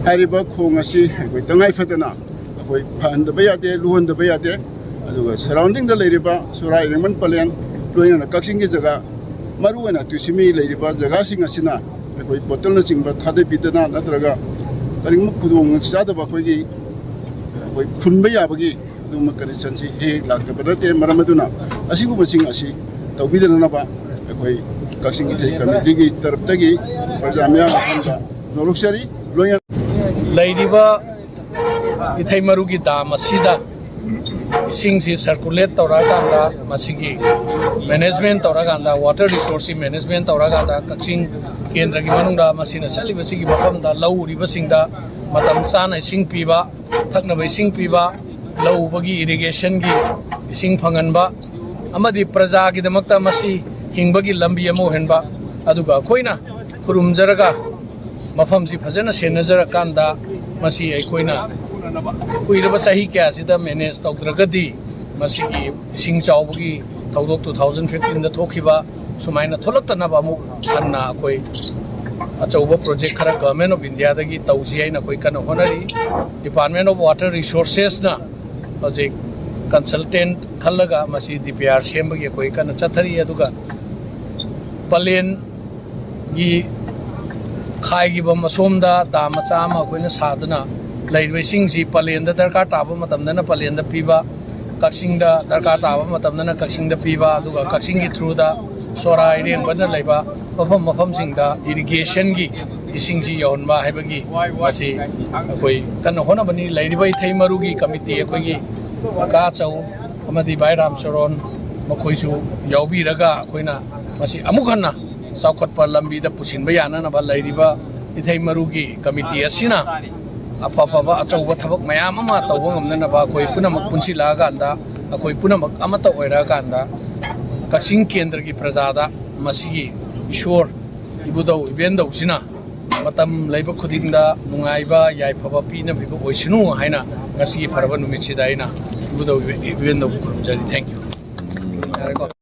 हारिबा खोंग असी अखोई तंगाई फदना अखोई फहनदबा यादे लुहनदबा यादे अदुगा सराउंडिंग द लेरिबा सुराई रेमन पलेन लोयना कक्सिंग जगह मरुवना तुसिमी लेरिबा जगह सिंग असिना अखोई बोतल न चिंबा थादे बिदना नत्रगा करिंग खुदोंग चादबा अखोई अखोई फुनबा याबगी अदुमा कंडीशन सी हे लाक्तबा नते मरमदुना असिगुबसिंग असी तौबिदनबा अखोई कक्सिंग इथै कमिटी की तरफ तगी प्रजा म्याम खंदा नोरुक्सरी लोय लेरिबा इथै मरु की दाम असिदा इसिंग से सर्कुलेट तौरागांदा मसिगी मैनेजमेंट तौरागांदा वाटर रिसोर्स मैनेजमेंट तौरागांदा कक्सिंग केंद्र की मनुंगदा मसिना चलिबसिगी मफमदा लौरिबसिंगदा मतम चाना इसिंग पीबा थकनबा इसिंग पीबा लौबगी इरिगेशन की इसिंग फंगनबा अमदी प्रजा की दमकता मसी हिंबगी लंबी अमो हेनबा अदुगा अखोइना खुरुमजरगा मफम से फजना सेनजरकांदा मसी अखोइना कुइरबा चाही क्या सिदा मैनेज तौद्रगदी मसिगी इसिंग चावबगी थौदोक 2015 दा थोखिबा सुमाइना थोलक्तनबा अमु अन्ना अखोइ अचौबा प्रोजेक्ट खरा गवर्नमेंट ऑफ इंडिया दगी तौसी आइना कोई कन honorary department of water resources ना प्रोजेक्ट कंसल्टेंट खल्लगा मसी डीपीआर सेमबगी कोई कन चथरी अदुगा पलेन गी खाई बम असोमदा दाम मचा अमा अखोइना सादना लेरबसिंगसी पलेन दरकार ताबा मतमदना पलेन द पीबा कक्सिंग द दरकार ताबा मतमदना कक्सिंग द पीबा अदुगा कक्सिंग की थ्रू दा सोराई रेंबना लेबा मफम मफम सिंग दा इरिगेशन की इसिंग जी यौनबा हैबगी मसी अखोई कन होनबनी लेरिबा इथै मरुगी कमिटी अखोई अका चौ अमदी बाय राम चरण मखोइसु याउबीरगा अखोइना मसी अमुखन्ना चाउखटपा लंबी द पुसिनबा याननबा लेरिबा इथै मरुगी कमिटी असिना अफाफा अचौबा थबक मयाम अमा तौबा ngमननबा अखोई पुनमक पुनसिलागांदा अखोई पुनमक अमता ओइरागांदा कक्सिंग केंद्र की प्रजादा मसीगी ईश्वर इबुदौ इबेंदौसिना मतम लैबा खुदिंदा नुंगाइबा याइफबा पीना बिबो ओइसनु हाइना ngasiगी फरबा नुमिसिदा आइना इबुदौ इबेंदौ खुरुमजरी थैंक यू